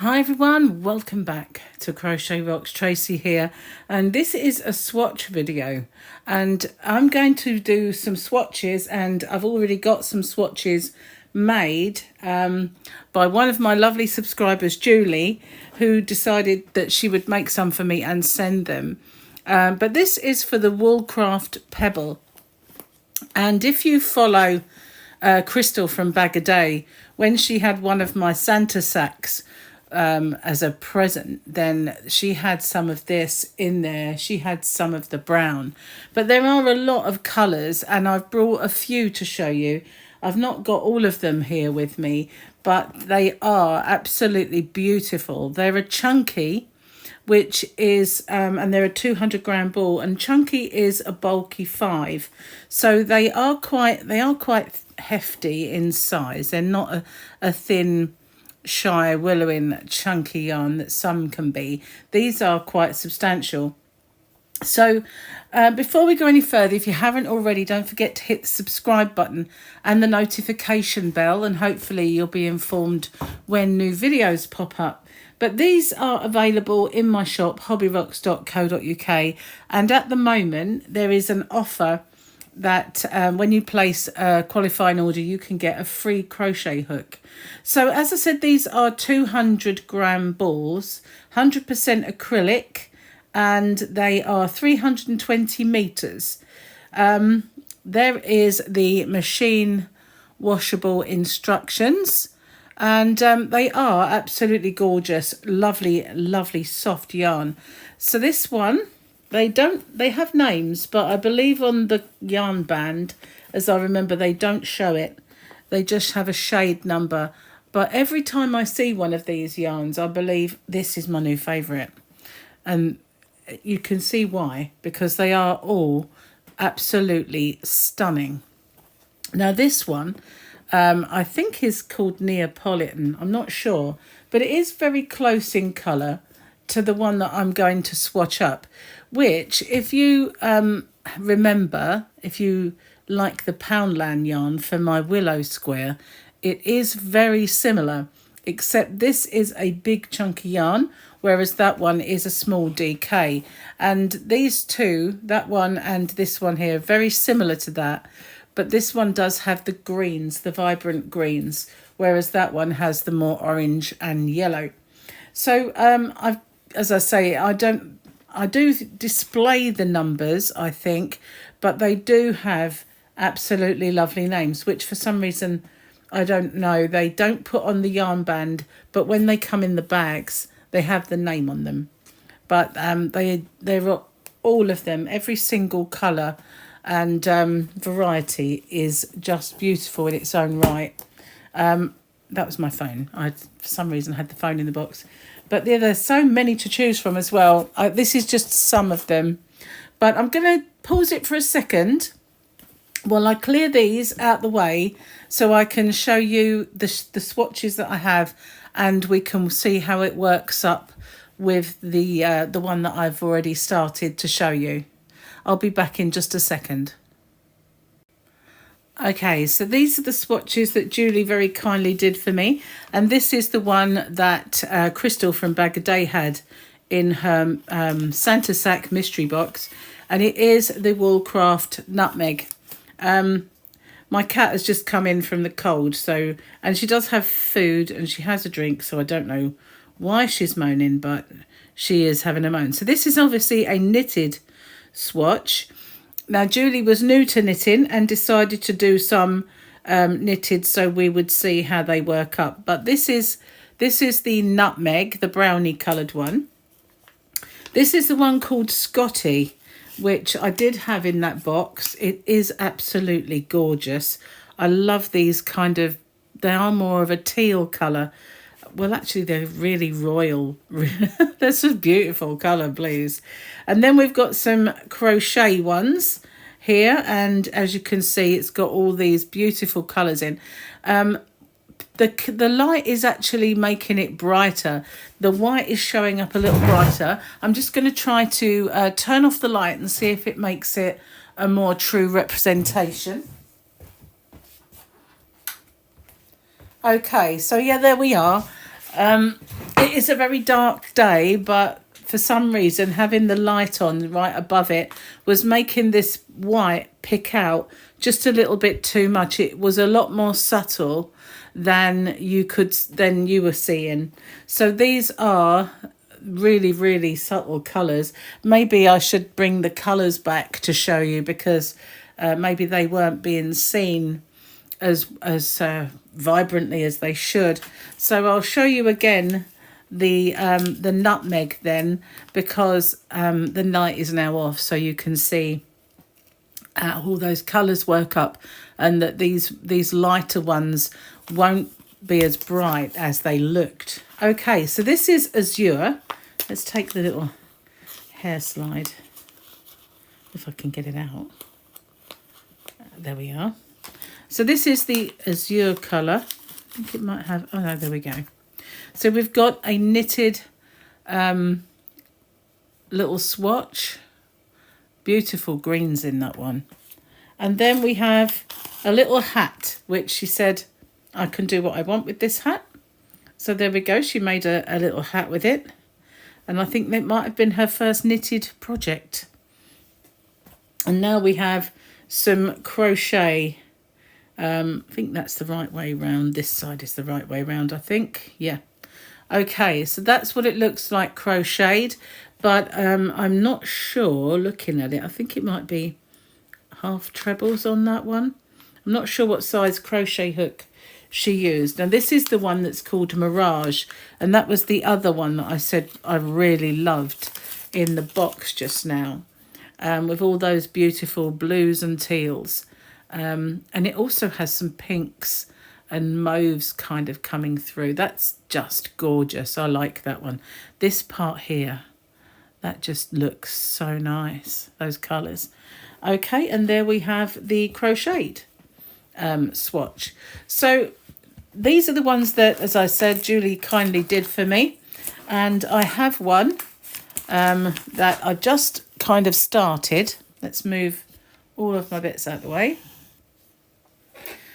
Hi everyone, welcome back to Crochet Rocks. Tracy here, and this is a swatch video, and I'm going to do some swatches, and I've already got some swatches made by one of my lovely subscribers, Julie, who decided that she would make some for me and send them. But this is for the Woolcraft PEBBLE, and if you follow Crystal from Bag a Day, when she had one of my Santa sacks as a present, then she had some of this in there. She had some of the brown, but there are a lot of colours, and I've brought a few to show you. I've not got all of them here with me, but they are absolutely beautiful. They're a chunky, which is and they're a 200-gram ball, and chunky is a bulky 5, so they are quite hefty in size. They're not a thin, shy, willowing, chunky yarn that some can be. These are quite substantial. So before we go any further, if you haven't already, don't forget to hit the subscribe button and the notification bell, and hopefully you'll be informed when new videos pop up. But these are available in my shop, hobbyrocks.co.uk, and at the moment there is an offer that when you place a qualifying order, you can get a free crochet hook. So as I said, these are 200-gram balls, 100% acrylic, and they are 320 meters. There is the machine washable instructions, and they are absolutely gorgeous, lovely soft yarn. So this one, they have names, but I believe on the yarn band, as I remember, they don't show it. They just have a shade number. But every time I see one of these yarns, I believe this is my new favourite. And you can see why, because they are all absolutely stunning. Now this one, I think is called Neapolitan. I'm not sure, but it is very close in colour to the one that I'm going to swatch up, which, if you remember, if you like the Poundland yarn for my Willow Square, it is very similar, except this is a big chunky yarn, whereas that one is a small DK. And these two, that one and this one here, very similar to that, but this one does have the greens, the vibrant greens, whereas that one has the more orange and yellow. So as I say, I do display the numbers, I think, but they do have absolutely lovely names, which for some reason, I don't know, they don't put on the yarn band, but when they come in the bags, they have the name on them. But they're all of them, every single colour and variety is just beautiful in its own right. That was my phone. I, for some reason, had the phone in the box. But there's so many to choose from as well. This is just some of them. But I'm going to pause it for a second while I clear these out the way, so I can show you the swatches that I have, and we can see how it works up with the one that I've already started to show you. I'll be back in just a second. Okay, so these are the swatches that Julie very kindly did for me, and this is the one that Crystal from Bag a Day had in her Santa Sack mystery box, and it is the Woolcraft Nutmeg. My cat has just come in from the cold, so, and she does have food and she has a drink, so I don't know why she's moaning, but she is having a moan. So this is obviously a knitted swatch. Now, Julie was new to knitting and decided to do some knitted, so we would see how they work up. But this is the nutmeg, the brownie coloured one. This is the one called Scotty, which I did have in that box. It is absolutely gorgeous. I love these kind of, they are more of a teal colour. Well, actually, they're really royal. That's a beautiful colour, blues. And then we've got some crochet ones here. And as you can see, it's got all these beautiful colours in. The light is actually making it brighter. The white is showing up a little brighter. I'm just going to try to turn off the light and see if it makes it a more true representation. Okay, so yeah, there we are. It is a very dark day, but for some reason having the light on right above it was making this white pick out just a little bit too much. It was a lot more subtle than you were seeing. So these are really, really subtle colours. Maybe I should bring the colours back to show you, because maybe they weren't being seen as vibrantly as they should. So I'll show you again the nutmeg then, because the light is now off, so you can see all those colours work up, and that these lighter ones won't be as bright as they looked. Okay, so this is azure. Let's take the little hair slide, if I can get it out. There we are. So this is the azure colour. I think it might have, oh no, there we go. So we've got a knitted little swatch. Beautiful greens in that one. And then we have a little hat, which she said, I can do what I want with this hat. So there we go. She made a little hat with it. And I think that might have been her first knitted project. And now we have some crochet. I think that's the right way round. This side is the right way round, I think. Yeah. Okay, so that's what it looks like crocheted. But I'm not sure, looking at it, I think it might be half trebles on that one. I'm not sure what size crochet hook she used. Now this is the one that's called Mirage, and that was the other one that I said I really loved in the box just now, with all those beautiful blues and teals, and it also has some pinks and mauves kind of coming through. That's just gorgeous. I like that one. This part here, that just looks so nice, those colours. Okay, and there we have the crocheted swatch. So these are the ones that, as I said, Julie kindly did for me. And I have one that I just kind of started. Let's move all of my bits out of the way.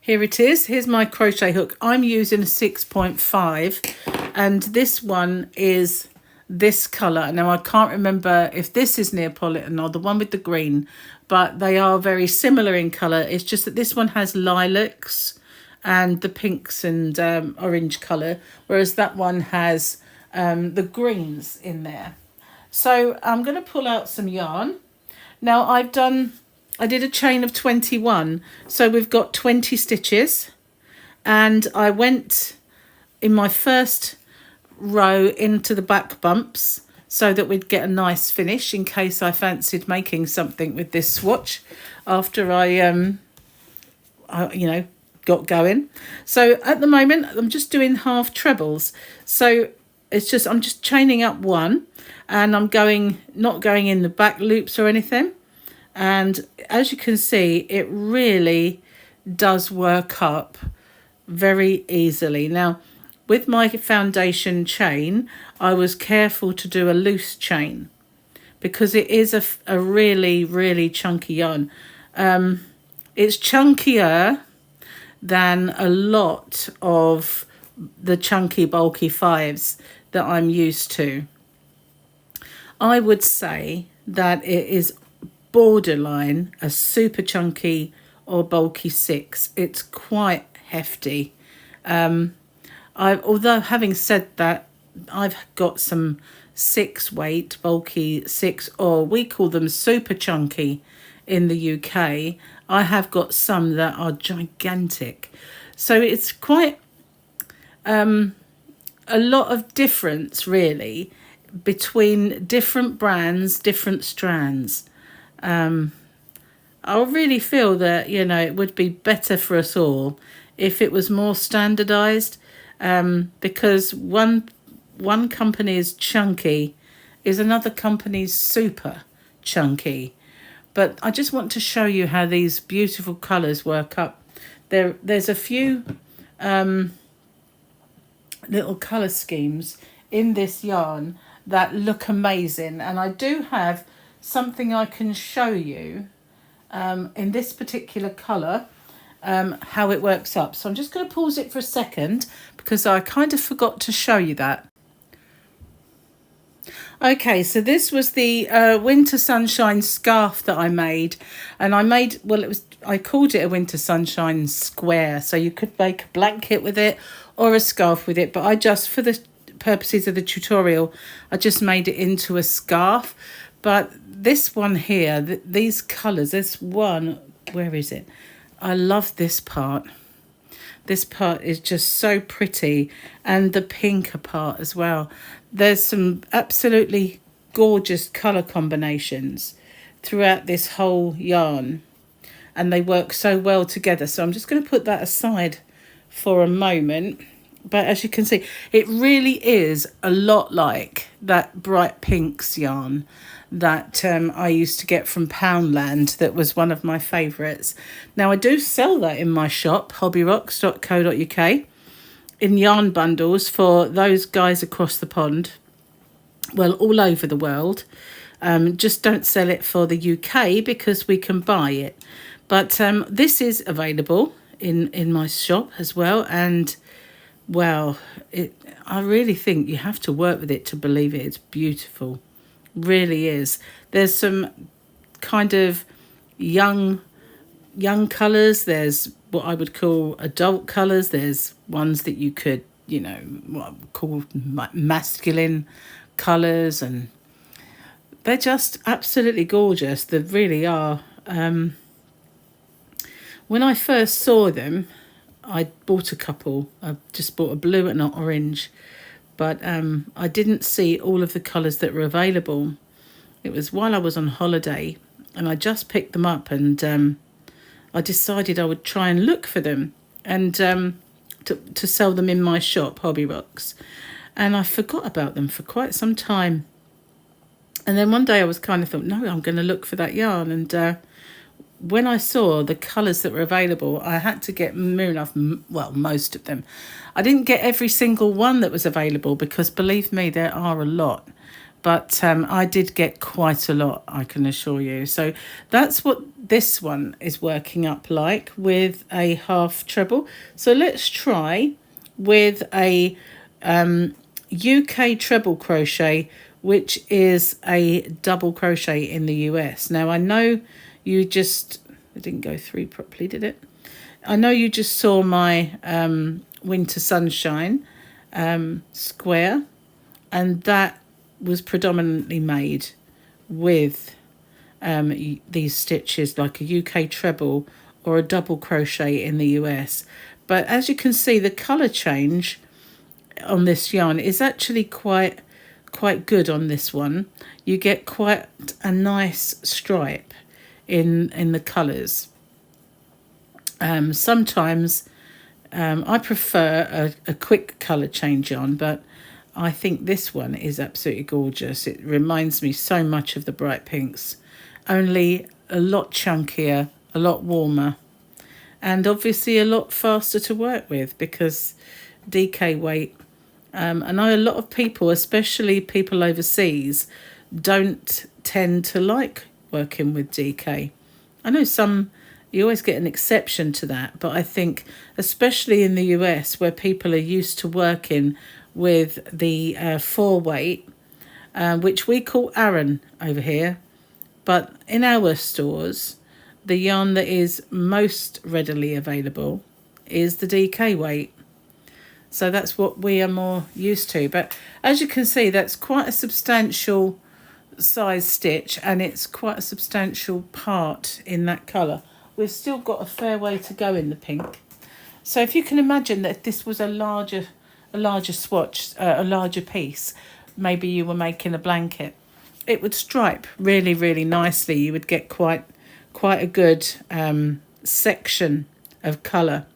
Here it is. Here's my crochet hook. I'm using a 6.5, and this one is this colour. Now I can't remember if this is Neapolitan or the one with the green, but they are very similar in colour. It's just that this one has lilacs and the pinks and orange colour, whereas that one has the greens in there. So I'm going to pull out some yarn. Now I did a chain of 21, so we've got 20 stitches, and I went in my first row into the back bumps so that we'd get a nice finish in case I fancied making something with this swatch after I got going. So at the moment I'm just doing half trebles, so it's just I'm just chaining up one, and I'm not going in the back loops or anything. And as you can see, it really does work up very easily. Now, with my foundation chain, I was careful to do a loose chain because it is a really, really chunky yarn. It's chunkier than a lot of the chunky, bulky 5s that I'm used to. I would say that it is borderline a super chunky or bulky 6. It's quite hefty. Although having said that, I've got some 6 weight bulky 6, or we call them super chunky in the UK. I have got some that are gigantic. So it's quite a lot of difference really between different brands, different strands. I really feel that, it would be better for us all if it was more standardized, because one company's chunky is another company's super chunky. But I just want to show you how these beautiful colours work up. There's a few little colour schemes in this yarn that look amazing, and I do have something I can show you in this particular colour, how it works up. So I'm just going to pause it for a second because I kind of forgot to show you that. Okay, so this was the winter sunshine scarf that I made, and I called it a winter sunshine square, so you could make a blanket with it or a scarf with it, but I just, for the purposes of the tutorial, I just made it into a scarf. But this one here, these colours, there's one, where is it? I love this part. This part is just so pretty, and the pinker part as well. There's some absolutely gorgeous colour combinations throughout this whole yarn, and they work so well together. So I'm just going to put that aside for a moment. But as you can see, it really is a lot like that Bright Pinks yarn that I used to get from Poundland. That was one of my favourites. Now, I do sell that in my shop, hobbyrocks.co.uk, in yarn bundles for those guys across the pond, well, all over the world. Just don't sell it for the UK because we can buy it. But this is available in my shop as well, and well, I really think you have to work with it to believe it. It's beautiful, really is. There's some kind of young colours. There's what I would call adult colours. There's ones that you could, what I would call masculine colours, and they're just absolutely gorgeous. They really are. When I first saw them, I bought a couple. I just bought a blue and an orange, but I didn't see all of the colours that were available. It was while I was on holiday, and I just picked them up, and I decided I would try and look for them and to sell them in my shop, Hobby Rocks. And I forgot about them for quite some time. And then one day I was kind of thought, no, I'm going to look for that yarn. And when I saw the colours that were available, I had to get most of them. I didn't get every single one that was available because, believe me, there are a lot. But I did get quite a lot, I can assure you. So that's what this one is working up like, with a half treble. So let's try with a UK treble crochet, which is a double crochet in the US. Now, I know it didn't go through properly, did it? I know you just saw my winter sunshine square, and that was predominantly made with these stitches, like a UK treble or a double crochet in the US. But as you can see, the colour change on this yarn is actually quite good on this one. You get quite a nice stripe in the colours. Sometimes I prefer a quick colour change on, but I think this one is absolutely gorgeous. It reminds me so much of the Bright Pinks, only a lot chunkier, a lot warmer, and obviously a lot faster to work with because DK weight. I know a lot of people, especially people overseas, don't tend to like working with DK. I know you always get an exception to that, but I think especially in the US, where people are used to working with the 4 weight, which we call Aran over here, but in our stores, the yarn that is most readily available is the DK weight. So that's what we are more used to. But as you can see, that's quite a substantial size stitch, and it's quite a substantial part in that colour. We've still got a fair way to go in the pink. So if you can imagine that if this was a larger swatch, a larger piece, maybe you were making a blanket, it would stripe really, really nicely. You would get quite a good section of colour.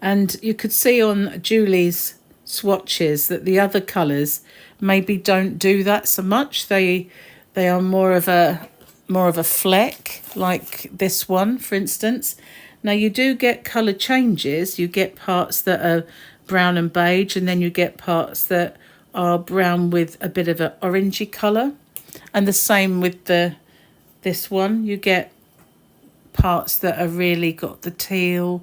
And you could see on Julie's swatches that the other colours maybe don't do that so much. They are more of a fleck, like this one, for instance. Now, you do get colour changes. You get parts that are brown and beige, and then you get parts that are brown with a bit of an orangey colour. And the same with this one. You get parts that are really got the teal,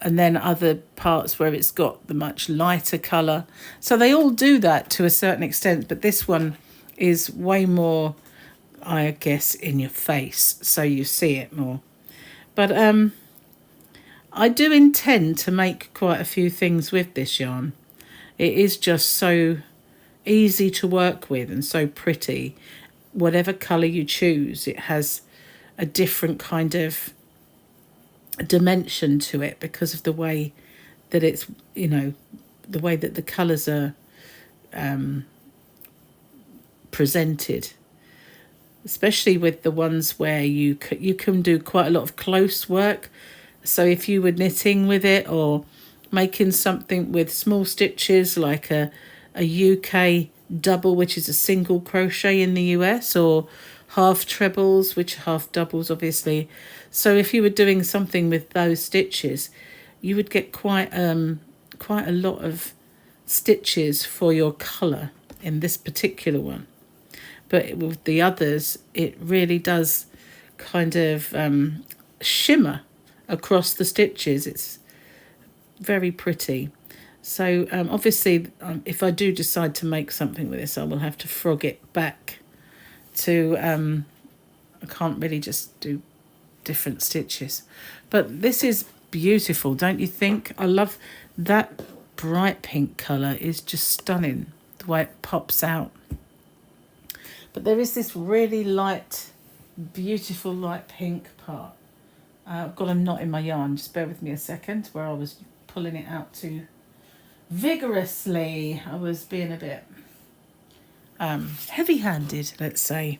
and then other parts where it's got the much lighter colour. So they all do that to a certain extent, but this one is way more, I guess, in your face, so you see it more. But I do intend to make quite a few things with this yarn. It is just so easy to work with and so pretty. Whatever colour you choose, it has a different kind of dimension to it because of the way that it's, you know, the way that the colours are presented, especially with the ones where you can do quite a lot of close work. So if you were knitting with it or making something with small stitches like a UK double, which is a single crochet in the US, or half trebles, which are half doubles obviously. So if you were doing something with those stitches, you would get quite a lot of stitches for your colour in this particular one. But with the others, it really does kind of shimmer across the stitches. It's very pretty. So obviously, if I do decide to make something with this, I will have to frog it back to, I can't really just do different stitches. But this is beautiful, don't you think? I love that bright pink colour. Is just stunning, the way it pops out. But there is this really light, beautiful light pink part. I've got a knot in my yarn. Just bear with me a second, where I was pulling it out too vigorously. I was being a bit heavy-handed, let's say.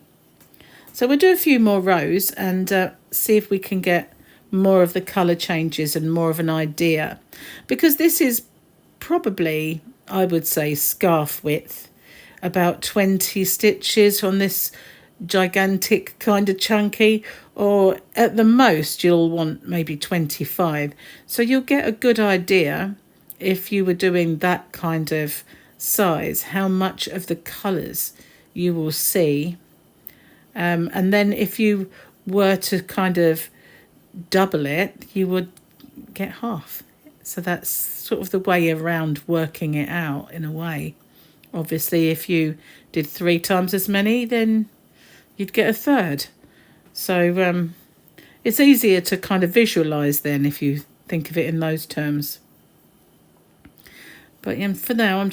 So we'll do a few more rows and see if we can get more of the colour changes and more of an idea. Because this is probably, I would say, scarf width. About 20 stitches on this gigantic kind of chunky, or at the most you'll want maybe 25. So you'll get a good idea if you were doing that kind of size, how much of the colours you will see. And then if you were to kind of double it, you would get half. So that's sort of the way around working it out in a way. Obviously, if you did 3 times as many, then you'd get a third. So it's easier to kind of visualise then if you think of it in those terms. But for now, I'm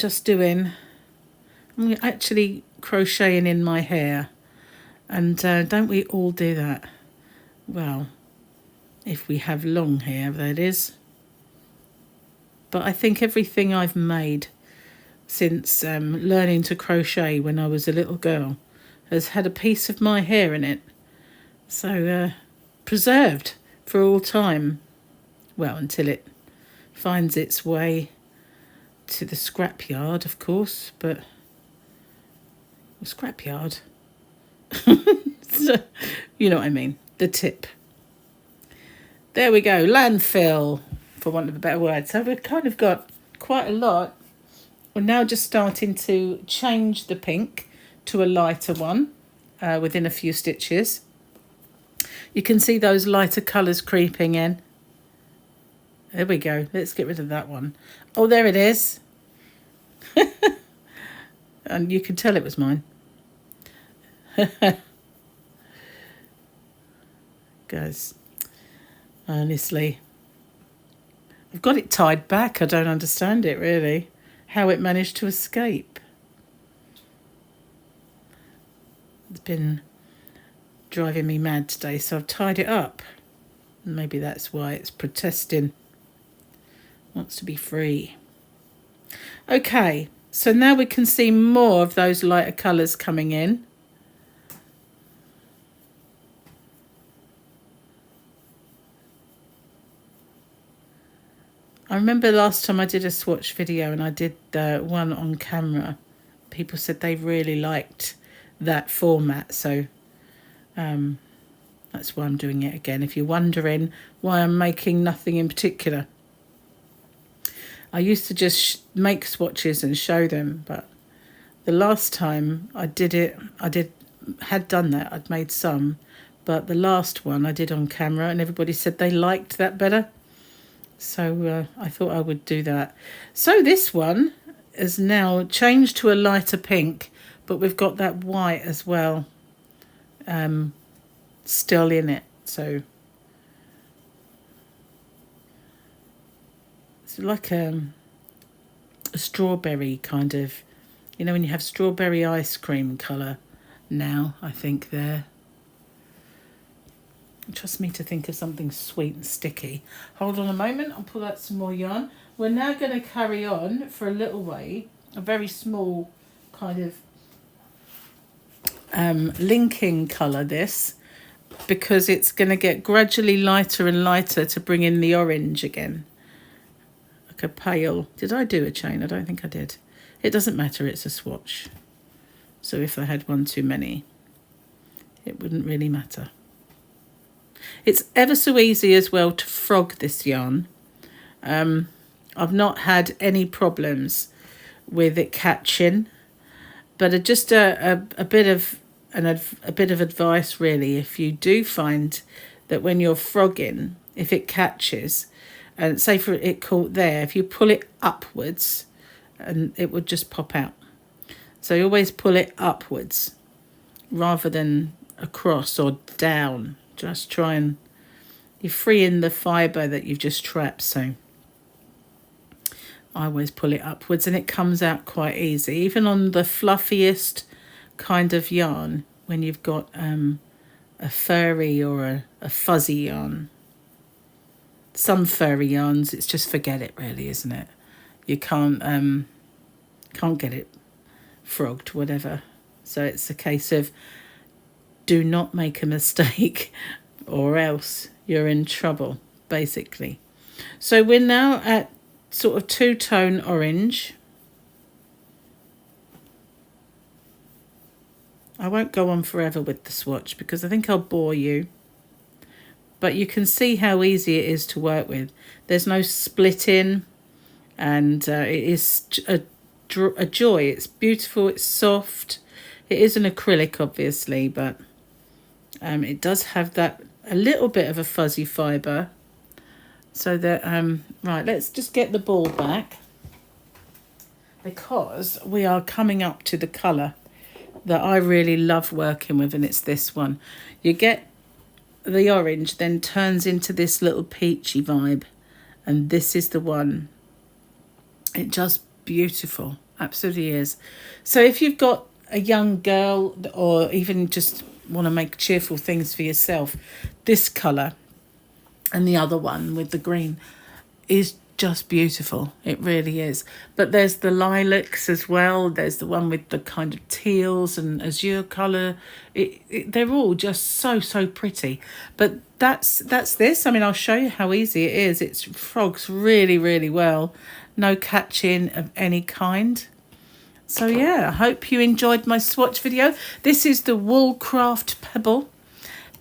actually crocheting in my hair. And don't we all do that? Well, if we have long hair, that is. But I think everything I've made since learning to crochet when I was a little girl has had a piece of my hair in it. So preserved for all time. Well, until it finds its way to the scrapyard, of course. But scrapyard? So, you know what I mean. The tip. There we go. Landfill, for want of a better word. So we've kind of got quite a lot. We're now just starting to change the pink to a lighter one within a few stitches. You can see those lighter colours creeping in. There we go. Let's get rid of that one. Oh, there it is. And you can tell it was mine. Guys, honestly, I've got it tied back. I don't understand it really, how it managed to escape. It's been driving me mad today, so I've tied it up. Maybe that's why it's protesting. Wants to be free. Okay, so now we can see more of those lighter colours coming in. I remember last time I did a swatch video and I did one on camera. People said they really liked that format, so that's why I'm doing it again. If you're wondering why I'm making nothing in particular. I used to just make swatches and show them, but the last time I did it, had done that. I'd made some, but the last one I did on camera and everybody said they liked that better. So I thought I would do that. So this one is now changed to a lighter pink, but we've got that white as well still in it. So it's like a strawberry kind of, you know, when you have strawberry ice cream colour now, I think there. Trust me to think of something sweet and sticky. Hold on a moment, I'll pull out some more yarn. We're now going to carry on for a little way, a very small kind of linking colour this, because it's going to get gradually lighter and lighter to bring in the orange again. Like a pale. Did I do a chain? I don't think I did. It doesn't matter, it's a swatch. So if I had one too many, it wouldn't really matter. It's ever so easy as well to frog this yarn. I've not had any problems with it catching, but just a bit of advice really. If you do find that when you're frogging, if it catches, and say for it caught there, if you pull it upwards, and it would just pop out. So you always pull it upwards rather than across or down. Just try and you're freeing the fibre that you've just trapped. So I always pull it upwards and it comes out quite easy. Even on the fluffiest kind of yarn, when you've got a furry or a fuzzy yarn. Some furry yarns, it's just forget it really, isn't it? You can't get it frogged, whatever. So it's a case of do not make a mistake or else you're in trouble, basically. So we're now at sort of two-tone orange. I won't go on forever with the swatch because I think I'll bore you. But you can see how easy it is to work with. There's no splitting, and it is a joy. It's beautiful, it's soft. It is an acrylic, obviously, but it does have that a little bit of a fuzzy fibre. So that, right, let's just get the ball back, because we are coming up to the colour that I really love working with, and it's this one. You get the orange, then turns into this little peachy vibe, and this is the one. It's just beautiful, absolutely is. So if you've got a young girl or even just want to make cheerful things for yourself, this colour and the other one with the green is just beautiful. It really is. But there's the lilacs as well. There's the one with the kind of teals and azure colour. They're all just so pretty. But that's this. I mean, I'll show you how easy it is. It frogs really well. No catching of any kind. So yeah, I hope you enjoyed my swatch video. This is the Woolcraft Pebble,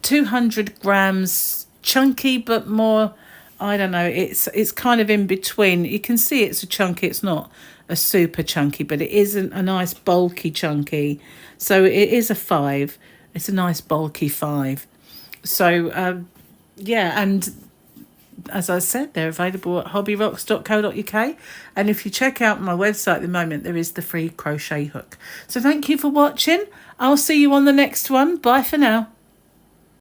200 grams, chunky but more, I don't know, it's kind of in between. You can see it's a chunky, it's not a super chunky, but it isn't a nice bulky chunky. So it is a 5. It's a nice bulky 5. So yeah, and as I said, they're available at hobbyrocks.co.uk. And if you check out my website at the moment, there is the free crochet hook. So thank you for watching. I'll see you on the next one. Bye for now.